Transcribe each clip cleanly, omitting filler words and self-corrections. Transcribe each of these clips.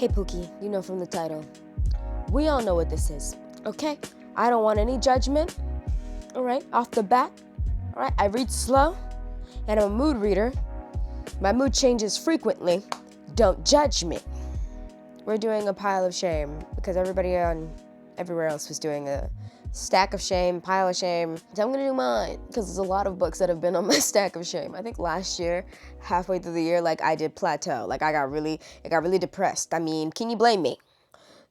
Hey Pookie, you know from the title. We all know what this is, okay? I don't want any judgment, all right, off the bat, all right? I read slow, and I'm a mood reader. My mood changes frequently. Don't judge me. We're doing a pile of shame because everybody everywhere else was doing a stack of shame, pile of shame. So I'm gonna do mine because there's a lot of books that have been on my stack of shame. I think last year, halfway through the year, like I did plateau. Like it got really depressed. I mean, can you blame me?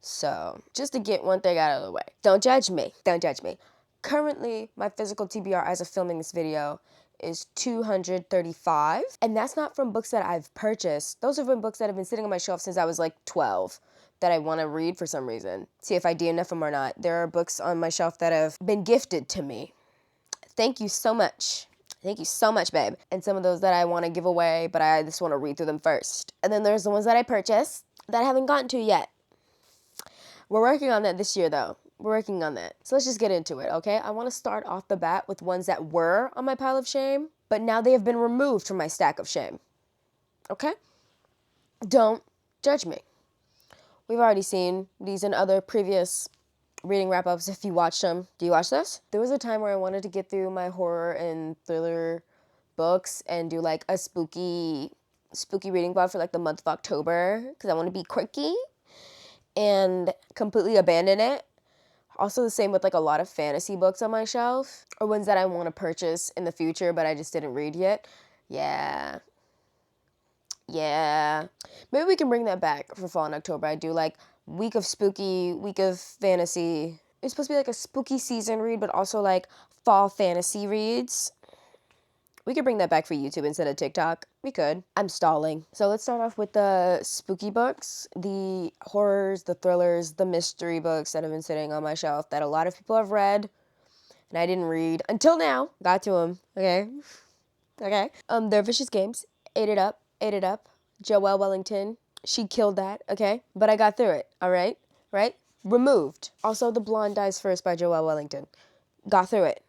So just to get one thing out of the way, don't judge me. Don't judge me. Currently, my physical TBR as of filming this video is 235, and that's not from books that I've purchased. Those have been books that have been sitting on my shelf since I was like 12 that I want to read for some reason. See if I DNF them or not. There are books on my shelf that have been gifted to me. Thank you so much. Thank you so much, babe. And some of those that I want to give away, but I just want to read through them first. And then there's the ones that I purchased that I haven't gotten to yet. We're working on that this year, though. We're working on that. So let's just get into it, okay? I want to start off the bat with ones that were on my pile of shame, but now they have been removed from my stack of shame, okay? Don't judge me. We've already seen these in other previous reading wrap-ups if you watched them. Do you watch this? There was a time where I wanted to get through my horror and thriller books and do like a spooky reading vlog for like the month of October because I want to be quirky and completely abandon it. Also the same with like a lot of fantasy books on my shelf or ones that I want to purchase in the future but I just didn't read yet. Yeah. Maybe we can bring that back for fall and October. I do like week of spooky, week of fantasy. It's supposed to be like a spooky season read but also like fall fantasy reads. We could bring that back for YouTube instead of TikTok. We could. I'm stalling. So let's start off with the spooky books, the horrors, the thrillers, the mystery books that have been sitting on my shelf that a lot of people have read and I didn't read until now. Got to them, okay? Okay. They're Vicious Games. Ate it up. Joelle Wellington. She killed that, okay? But I got through it, all right? Right? Removed. Also, The Blonde Dies First by Joelle Wellington. Got through it.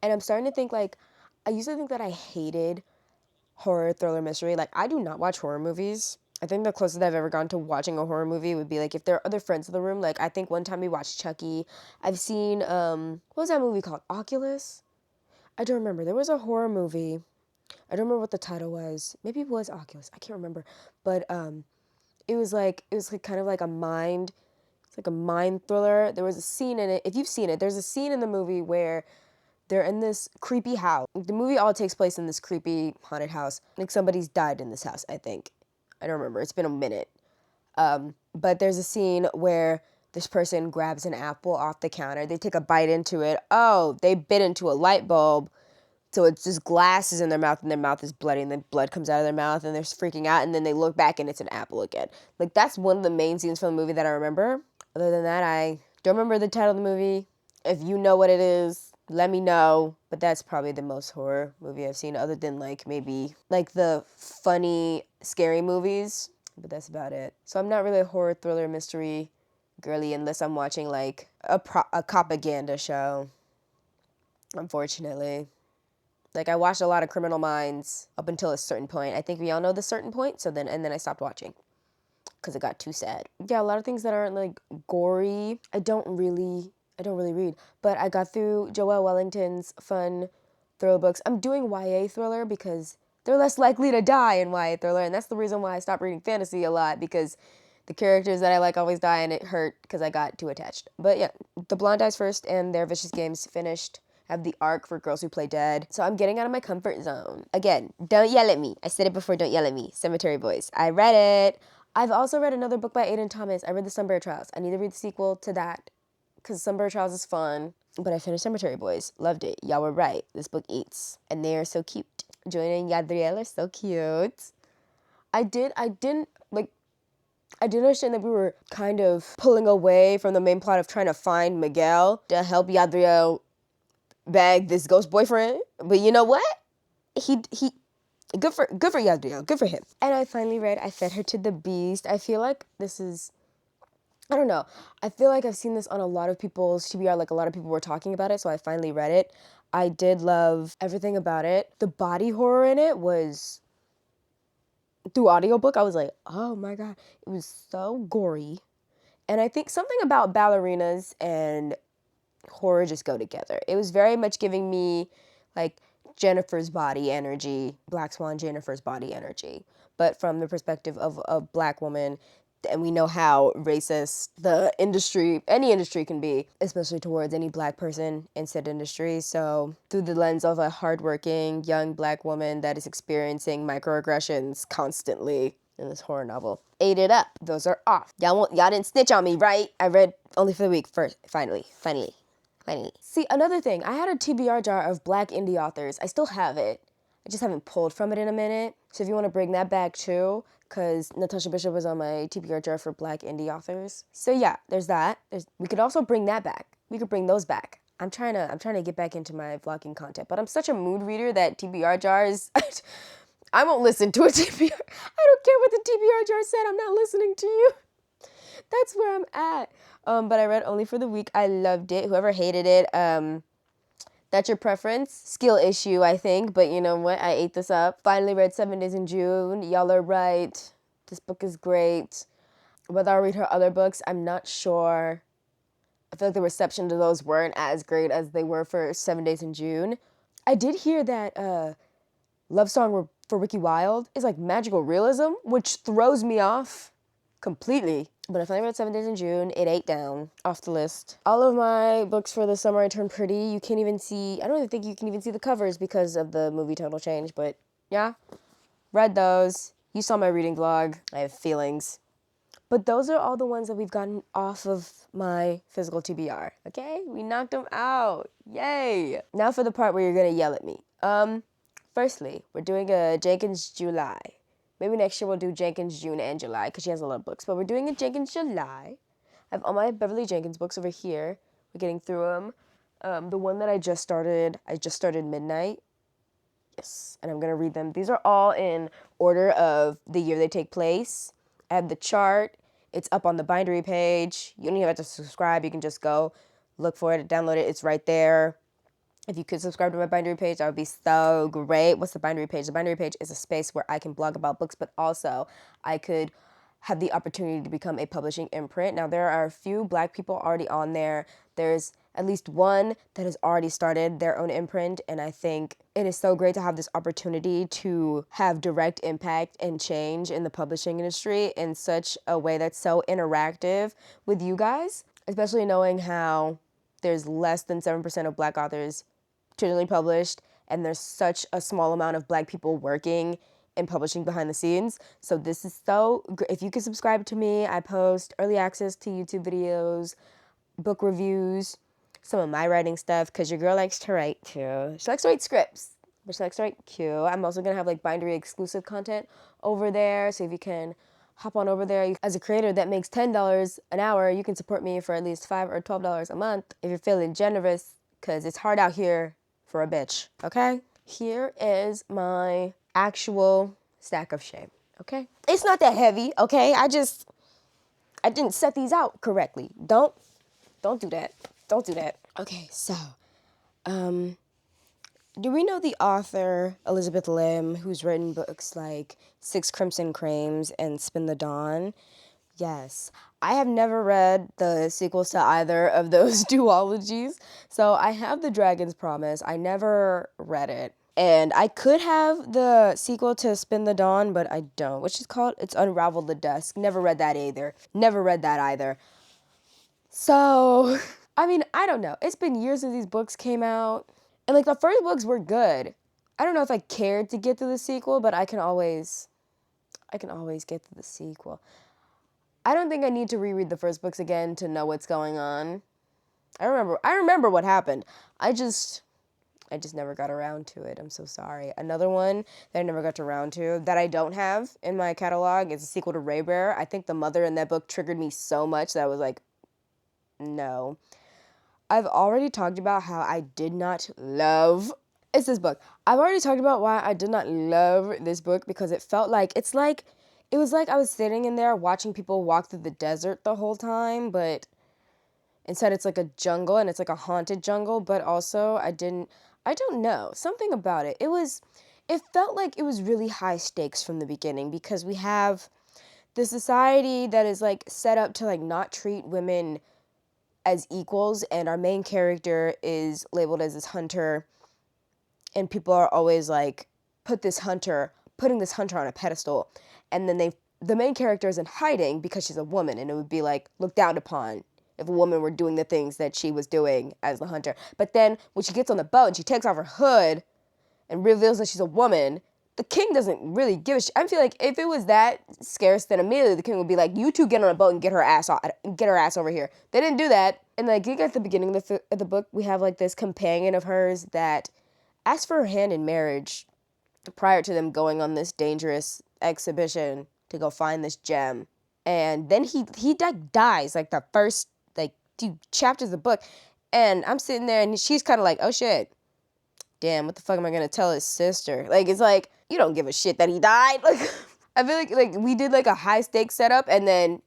And I'm starting to think like, I used to think that I hated horror, thriller, mystery. Like, I do not watch horror movies. I think the closest I've ever gone to watching a horror movie would be, like, if there are other friends in the room. Like, I think one time we watched Chucky. I've seen, what was that movie called? Oculus? I don't remember. There was a horror movie. I don't remember what the title was. Maybe it was Oculus. I can't remember. But it was kind of like a mind thriller. There was a scene in it. If you've seen it, there's a scene in the movie where they're in this creepy house. The movie all takes place in this creepy haunted house. Like somebody's died in this house, I think. I don't remember. It's been a minute. But there's a scene where this person grabs an apple off the counter. They take a bite into it. Oh, they bit into a light bulb. So it's just glasses in their mouth and their mouth is bloody and then blood comes out of their mouth and they're freaking out and then they look back and it's an apple again. Like that's one of the main scenes from the movie that I remember. Other than that, I don't remember the title of the movie. If you know what it is, let me know. But that's probably the most horror movie I've seen other than like maybe like the funny, scary movies. But that's about it. So I'm not really a horror, thriller, mystery girly unless I'm watching like a propaganda show. Unfortunately. Like I watched a lot of Criminal Minds up until a certain point. I think we all know the certain point. So then I stopped watching because it got too sad. Yeah, a lot of things that aren't like gory. I don't really read, but I got through Joelle Wellington's fun thriller books. I'm doing YA thriller because they're less likely to die in YA thriller, and that's the reason why I stopped reading fantasy a lot because the characters that I like always die and it hurt because I got too attached. But yeah, The Blonde Dies First and their Vicious Games finished. I have the arc for Girls Who Play Dead. So I'm getting out of my comfort zone. Again, don't yell at me. I said it before, don't yell at me. Cemetery Boys. I read it. I've also read another book by Aiden Thomas. I read The Sunbury Trials. I need to read the sequel to that because Sunbury Trials is fun. But I finished Cemetery Boys. Loved it. Y'all were right. This book eats. And they are so cute. Joanna and Yadriel are so cute. I didn't understand that we were kind of pulling away from the main plot of trying to find Miguel to help Yadriel bag this ghost boyfriend. But you know what? He good for Yadriel. Good for him. And I finally read I Fed Her to the Beast. I feel like this is, I don't know. I feel like I've seen this on a lot of people's TBR, like a lot of people were talking about it, so I finally read it. I did love everything about it. The body horror in it was through audiobook, I was like, oh my God, it was so gory. And I think something about ballerinas and horror just go together. It was very much giving me like Jennifer's body energy, Black Swan Jennifer's body energy, but from the perspective of a Black woman. And we know how racist the industry, any industry can be, especially towards any Black person in said industry. So through the lens of a hardworking young Black woman that is experiencing microaggressions constantly in this horror novel. Ate it up. Those are off. Y'all didn't snitch on me, right? I read Only for the Week first. Finally. See, another thing, I had a TBR jar of Black indie authors. I still have it. I just haven't pulled from it in a minute. So if you want to bring that back too, because Natasha Bishop was on my TBR jar for Black indie authors. So yeah, there's that. We could also bring that back. We could bring those back. I'm trying to get back into my vlogging content, but I'm such a mood reader that TBR jars, I won't listen to a TBR. I don't care what the TBR jar said. I'm not listening to you. That's where I'm at. But I read Only for the Week. I loved it. Whoever hated it, that's your preference. Skill issue, I think. But you know what? I ate this up. Finally read 7 Days in June. Y'all are right. This book is great. Whether I'll read her other books, I'm not sure. I feel like the reception to those weren't as great as they were for 7 Days in June. I did hear that Love Song for Ricky Wilde is like magical realism, which throws me off completely. But I finally read 7 Days in June. It ate down off the list. All of my books for the summer I turned pretty. You can't even see, I don't even think you can even see the covers because of the movie Total Change. But yeah, read those. You saw my reading vlog. I have feelings. But those are all the ones that we've gotten off of my physical TBR. Okay? We knocked them out. Yay. Now for the part where you're going to yell at me. Firstly, we're doing a Jenkins July. Maybe next year we'll do Jenkins June and July because she has a lot of books. But we're doing a Jenkins July. I have all my Beverly Jenkins books over here. We're getting through them. The one that I just started Midnight. Yes, and I'm going to read them. These are all in order of the year they take place. I have the chart. It's up on the bindery page. You don't even have to subscribe. You can just go look for it, download it. It's right there. If you could subscribe to my bindery page, that would be so great. What's the bindery page? The bindery page is a space where I can blog about books, but also I could have the opportunity to become a publishing imprint. Now, there are a few Black people already on there. There's at least one that has already started their own imprint, and I think it is so great to have this opportunity to have direct impact and change in the publishing industry in such a way that's so interactive with you guys, especially knowing how there's less than 7% of Black authors traditionally published, and there's such a small amount of Black people working and publishing behind the scenes. So this is so great. If you could subscribe to me, I post early access to YouTube videos, book reviews, some of my writing stuff, because your girl likes to write too. She likes to write scripts, but she likes to write Q. I'm also going to have like bindery exclusive content over there, so if you can hop on over there. As a creator that makes $10 an hour, you can support me for at least $5 or $12 a month if you're feeling generous, because it's hard out here for a bitch, okay? Here is my actual stack of shame, okay? It's not that heavy, okay? I didn't set these out correctly. Don't do that. Don't do that. Okay, so, do we know the author Elizabeth Lim, who's written books like Six Crimson Crames and Spin the Dawn? Yes. I have never read the sequels to either of those duologies, so I have The Dragon's Promise. I never read it. And I could have the sequel to Spin the Dawn, but I don't, which is called It's Unraveled the Dusk. Never read that either. So, I mean, I don't know. It's been years since these books came out. And, like, the first books were good. I don't know if I cared to get to the sequel, but I can always get to the sequel. I don't think I need to reread the first books again to know what's going on. I remember what happened. I just never got around to it. I'm so sorry. Another one that I never got around to that I don't have in my catalog is a sequel to Ray Bear. I think the mother in that book triggered me so much that I was like, no. I've already talked about how I did not love it's this book. I've already talked about why I did not love this book because it felt like it was like I was sitting in there watching people walk through the desert the whole time, but instead it's like a jungle and it's like a haunted jungle, but also I don't know, something about it. It was it felt like it was really high stakes from the beginning, because we have the society that is like set up to like not treat women as equals, and our main character is labeled as this hunter, and people are always like putting this hunter on a pedestal, and then the main character is in hiding because she's a woman, and it would be like looked down upon if a woman were doing the things that she was doing as the hunter. But then when she gets on the boat and she takes off her hood and reveals that she's a woman, the king doesn't really give a shit. I feel like if it was that scarce, then immediately the king would be like, you two get on a boat and get her ass over here. They didn't do that. And like at the beginning of the book, we have like this companion of hers that asked for her hand in marriage prior to them going on this dangerous exhibition to go find this gem. And then he like dies like the first like 2 chapters of the book. And I'm sitting there and she's kind of like, oh shit. Damn, what the fuck am I gonna tell his sister? Like, it's like, you don't give a shit that he died. Like, I feel like we did like a high stakes setup, and then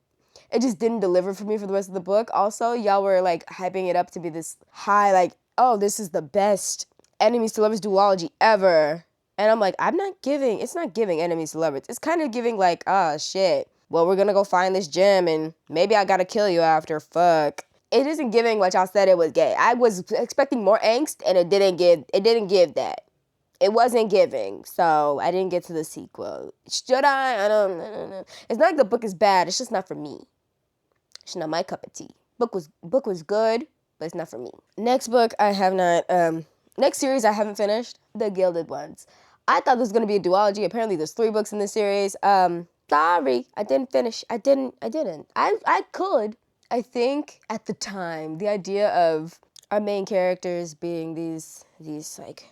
it just didn't deliver for me for the rest of the book. Also, y'all were like hyping it up to be this high, like, oh, this is the best enemies to lovers duology ever. And I'm like, it's not giving enemies to lovers. It's kind of giving like, oh shit, well, we're gonna go find this gem and maybe I gotta kill you after, fuck. It isn't giving what y'all said it was gay. I was expecting more angst, and it didn't give that. It wasn't giving, so I didn't get to the sequel. Should I? I don't know. It's not like the book is bad. It's just not for me. It's not my cup of tea. Book was good, but it's not for me. Next book next series I haven't finished, The Gilded Ones. I thought this was gonna be a duology. Apparently, there's 3 books in this series. Sorry, I didn't finish. I didn't. I could. I think at the time, the idea of our main characters being these like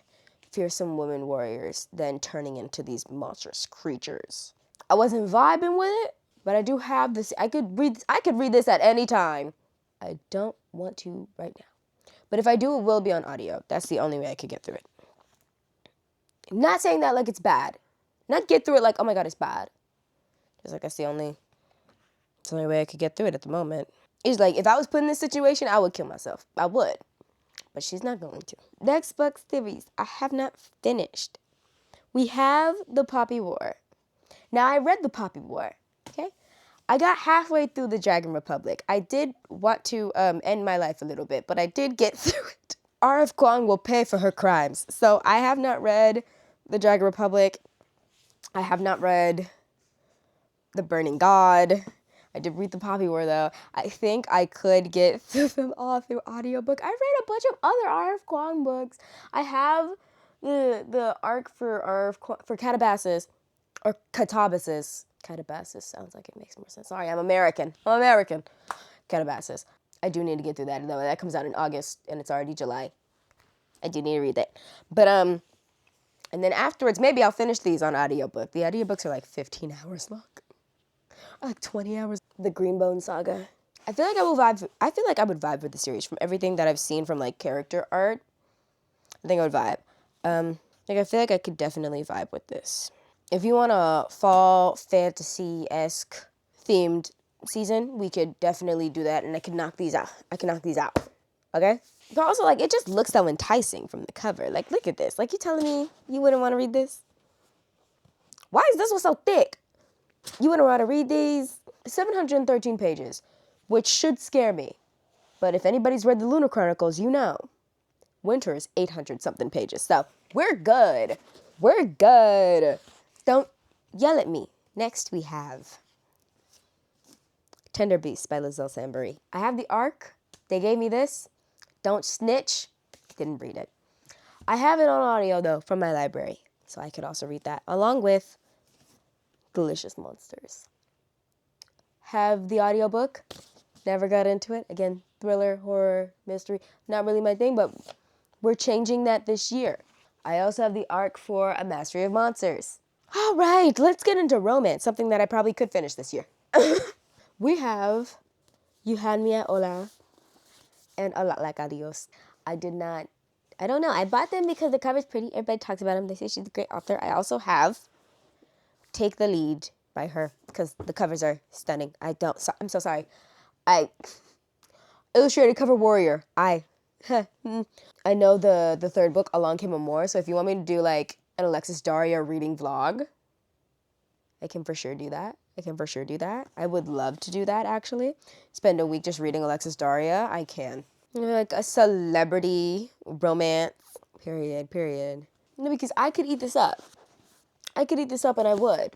fearsome women warriors then turning into these monstrous creatures, I wasn't vibing with it, but I do have this. I could read this at any time. I don't want to right now. But if I do, it will be on audio. That's the only way I could get through it. I'm not saying that like it's bad. Not get through it like, oh my god, it's bad. Just like it's the only way I could get through it at the moment. It's like, if I was put in this situation, I would kill myself. I would. But she's not going to. Next book series, I have not finished. We have The Poppy War. Now, I read The Poppy War, okay? I got halfway through The Dragon Republic. I did want to end my life a little bit, but I did get through it. R.F. Kuang will pay for her crimes. So I have not read The Dragon Republic. I have not read The Burning God. I did read The Poppy War, though. I think I could get through them all through audiobook. I read a bunch of other R.F. Kuang books. I have the arc for Catabasis, or Catabasis. Catabasis sounds like it makes more sense. Sorry, I'm American. Catabasis. I do need to get through that, though. That comes out in August, and it's already July. I do need to read that. But, and then afterwards, maybe I'll finish these on audiobook. The audiobooks are like 15 hours long. Like 20 hours. The Greenbone Saga. I feel like I would vibe with the series from everything that I've seen from like character art. I think I would vibe. I feel like I could definitely vibe with this. If you want a fall fantasy-esque themed season, we could definitely do that, and I can knock these out. Okay? But also, like, it just looks so enticing from the cover. Like, look at this. Like, you telling me you wouldn't want to read this? Why is this one so thick? You wouldn't want to read these? 713 pages, which should scare me. But if anybody's read the Lunar Chronicles, you know. Winter's 800-something pages. So, we're good. Don't yell at me. Next, we have Tender Beasts by Lizelle Sambury. I have the ARC. They gave me this. Don't snitch. Didn't read it. I have it on audio, though, from my library. So I could also read that, along with Delicious Monsters. Have the audiobook. Never got into it. Again, thriller, horror, mystery. Not really my thing, but we're changing that this year. I also have the ARC for A Mastery of Monsters. All right, let's get into romance, something that I probably could finish this year. We have You Had Me at Hola and A Lot Like Adios. I don't know. I bought them because the cover's pretty. Everybody talks about them. They say she's a great author. I also have Take the Lead by her because the covers are stunning. I'm so sorry. Illustrated Cover Warrior. I know the third book, Along Came a Moor, so if you want me to do like an Alexis Daria reading vlog. I can for sure do that. I would love to do that, actually. Spend a week just reading Alexis Daria. I can. Like a celebrity romance. Period. No, because I could eat this up. And I would.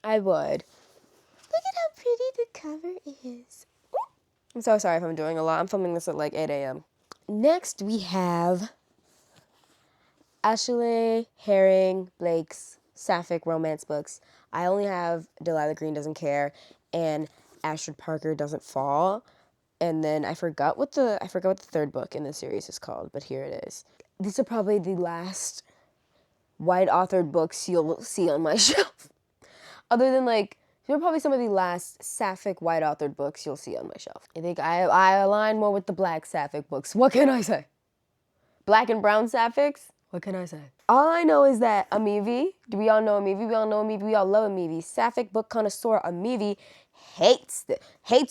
Look at how pretty the cover is. I'm so sorry if I'm doing a lot. I'm filming this at like 8 a.m. Next, we have Ashley Herring Blake's sapphic romance books. I only have Delilah Green Doesn't Care and Ashford Parker Doesn't Fall. And then I forgot what the third book in the series is called, but here it is. These are probably the last white authored books you'll see on my shelf. Other than like, they're probably some of the last sapphic white authored books you'll see on my shelf. I think I align more with the black sapphic books. What can I say? Black and brown sapphics? What can I say? All I know is that Amivi, do we all know Amivi? We all know Amivi. We all love Amivi. Sapphic book connoisseur Amivi hates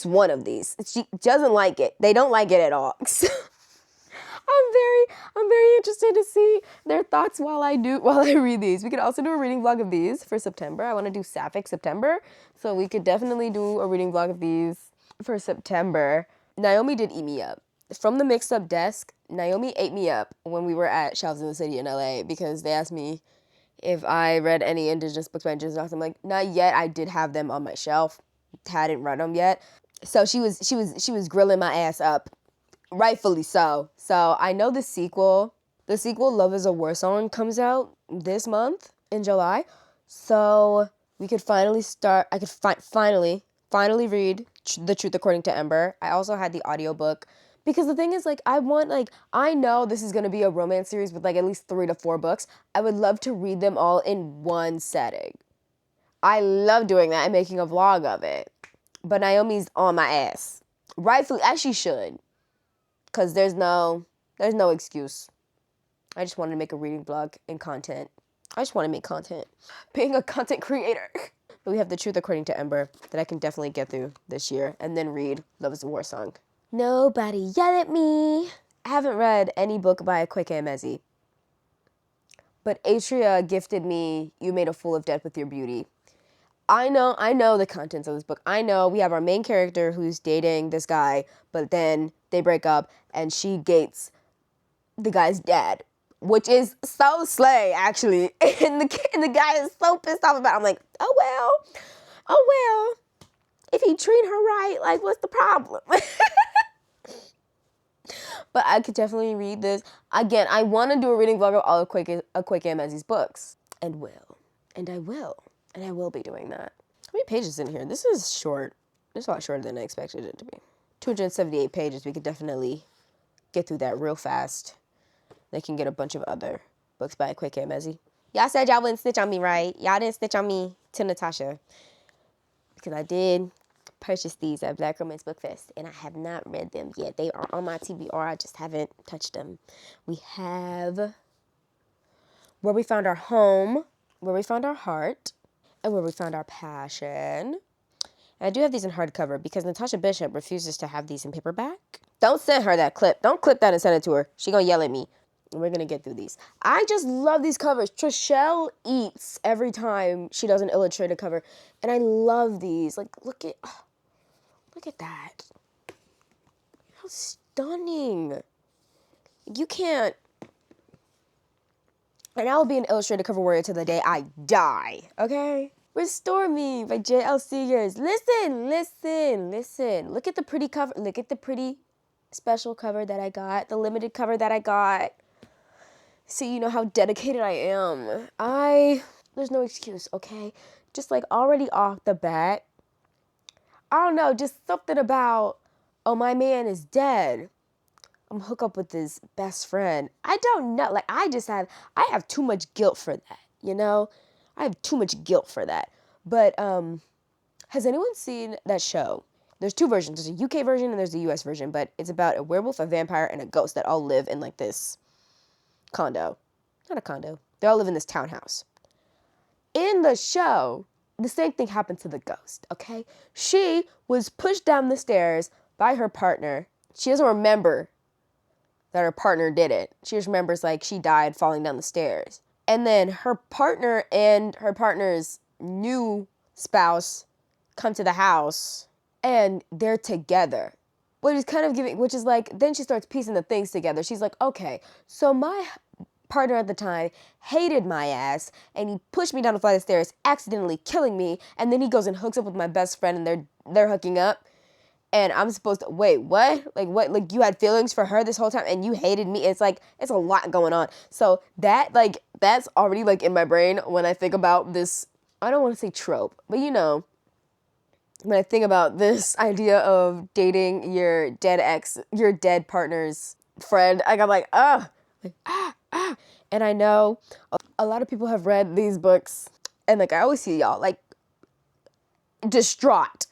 one of these. She doesn't like it. They don't like it at all. I'm very interested to see their thoughts while I read these. We could also do a reading vlog of these for September. I want to do Sapphic September, so we could definitely do a reading vlog of these for September. Naomi did eat me up. From the mixed up desk, Naomi ate me up when we were at Shelves in the City in LA because they asked me if I read any indigenous books by indigenous authors. I'm like, not yet. I did have them on my shelf. Hadn't read them yet. So she was grilling my ass up. Rightfully so. So I know the sequel, Love is a War Song, comes out this month in July. So we could finally start, I could finally read The Truth According to Ember. I also had the audiobook. Because the thing is, like, I know this is going to be a romance series with, like, at least 3 to 4 books. I would love to read them all in one setting. I love doing that and making a vlog of it. But Naomi's on my ass. Rightfully, as she should. Because there's no excuse. I just wanted to make a reading vlog and content. I just want to make content. Being a content creator. But we have The Truth According to Ember that I can definitely get through this year. And then read Love is a War Song. Nobody yell at me. I haven't read any book by Kweke Emezi. But Atria gifted me You Made a Fool of Death with Your Beauty. I know the contents of this book. I know we have our main character who's dating this guy, but then they break up and she dates the guy's dad, which is so slay, actually. And the guy is so pissed off about it. I'm like, oh well. If he treat her right, like, what's the problem? But I could definitely read this. Again, I want to do a reading vlog of all of Kweke Emezi's books. And I will be doing that. How many pages in here? This is short. It's a lot shorter than I expected it to be. 278 pages. We could definitely get through that real fast. They can get a bunch of other books by Kweke Emezi. Y'all said y'all wouldn't snitch on me, right? Y'all didn't snitch on me to Natasha. Because I did purchase these at Black Romance Book Fest, and I have not read them yet. They are on my TBR. I just haven't touched them. We have Where We Found Our Home, Where We Found Our Heart, and Where We Found Our Passion. And I do have these in hardcover because Natasha Bishop refuses to have these in paperback. Don't send her that clip. Don't clip that and send it to her. She gonna yell at me. We're gonna get through these. I just love these covers. Trishelle eats every time she does an illustrated cover. And I love these. Like, look at that. How stunning. You can't. And I will be an illustrated cover warrior till the day I die. Okay? Restore Me by J.L. Seegers. Listen. Look at the pretty cover. Look at the pretty special cover that I got. The limited cover that I got. So you know how dedicated I am. There's no excuse, okay? Just like already off the bat, I don't know, just something about, oh, my man is dead. I'm hooked up with his best friend. I don't know. Like, I have too much guilt for that, you know? I have too much guilt for that. But has anyone seen that show? There's 2 versions. There's a UK version and there's a US version, but it's about a werewolf, a vampire, and a ghost that all live in like this condo. Not a condo. They all live in this townhouse. In the show, the same thing happened to the ghost, okay? She was pushed down the stairs by her partner. She doesn't remember that her partner did it. She just remembers, like, she died falling down the stairs. And then her partner and her partner's new spouse come to the house and they're together. Which is like, then she starts piecing the things together. She's like, okay, so my partner at the time hated my ass and he pushed me down a flight of stairs, accidentally killing me. And then he goes and hooks up with my best friend and they're hooking up. And I'm supposed to, wait, what? What? Like, you had feelings for her this whole time and you hated me? It's like, it's a lot going on. So that's already, like, in my brain when I think about this, I don't want to say trope, but you know, when I think about this idea of dating your dead partner's friend, I'm like, And I know a lot of people have read these books, and like I always see y'all like distraught.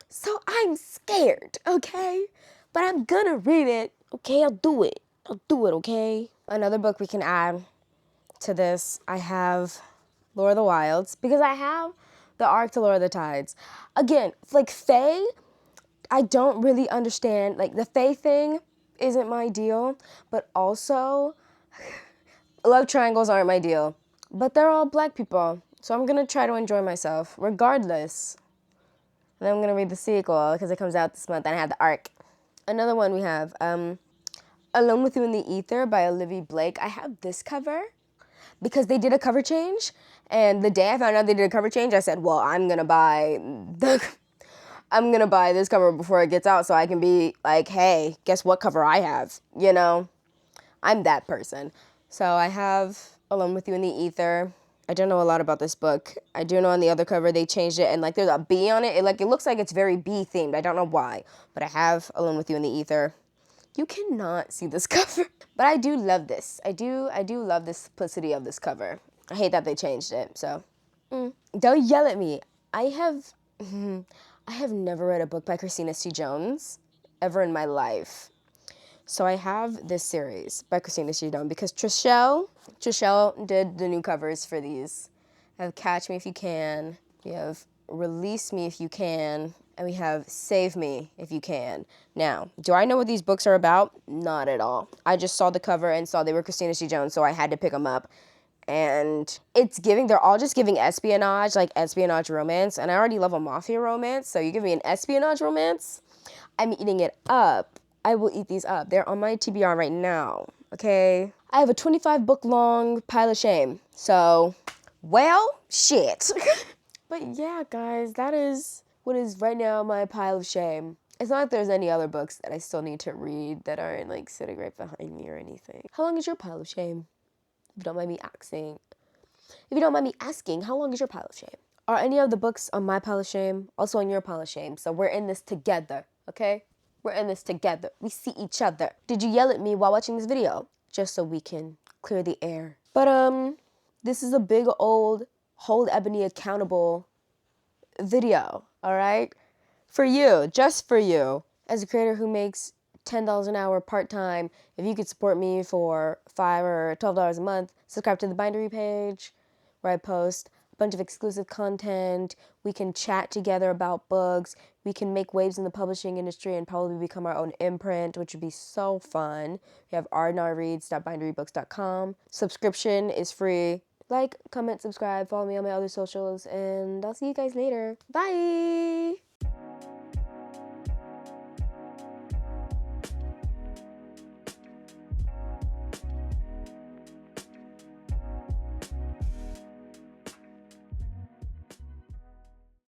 So I'm scared, okay? But I'm gonna read it, okay? I'll do it, okay? Another book we can add to this, I have Lord of the Wilds, because I have the arc to Lord of the Tides. Again, like Fae, I don't really understand. Like the Fae thing isn't my deal, but also love triangles aren't my deal. But they're all black people, so I'm gonna try to enjoy myself regardless. And then I'm gonna read the sequel because it comes out this month and I have the arc. Another one we have, Alone with You in the Ether by Olivia Blake. I have this cover because they did a cover change, and the day I found out they did a cover change, I said, well, I'm gonna buy this cover before it gets out so I can be like, hey, guess what cover I have, you know? I'm that person. So I have Alone with You in the Ether. I don't know a lot about this book. I do know on the other cover they changed it and like there's a bee on it. It looks like it's very bee themed. I don't know why, but I have Alone with You in the Ether. You cannot see this cover, but I do love this. I do love the simplicity of this cover. I hate that they changed it, so don't yell at me. I have never read a book by Christina C. Jones ever in my life. So I have this series by Christina C. Jones because Trishelle did the new covers for these. I have Catch Me If You Can. We have Release Me If You Can. And we have Save Me If You Can. Now, do I know what these books are about? Not at all. I just saw the cover and saw they were Christina C. Jones, so I had to pick them up. And they're all just giving espionage, like espionage romance. And I already love a mafia romance, so you give me an espionage romance, I'm eating it up. I will eat these up. They're on my TBR right now, okay? I have a 25 book long pile of shame. So, well, shit. But yeah, guys, that is what is right now my pile of shame. It's not like there's any other books that I still need to read that aren't like sitting right behind me or anything. How long is your pile of shame? If you don't mind me asking, how long is your pile of shame? Are any of the books on my pile of shame also on your pile of shame? So we're in this together, okay? We're in this together. We see each other. Did you yell at me while watching this video? Just so we can clear the air. But this is a big old hold Ebony accountable video, all right? For you, just for you. As a creator who makes $10 an hour part-time, if you could support me for $5 or $12 a month, subscribe to the bindery page where I post a bunch of exclusive content. We can chat together about books. We can make waves in the publishing industry and probably become our own imprint, which would be so fun. We have rnrreads.binderybooks.com. Subscription is free. Like, comment, subscribe, follow me on my other socials, and I'll see you guys later. Bye!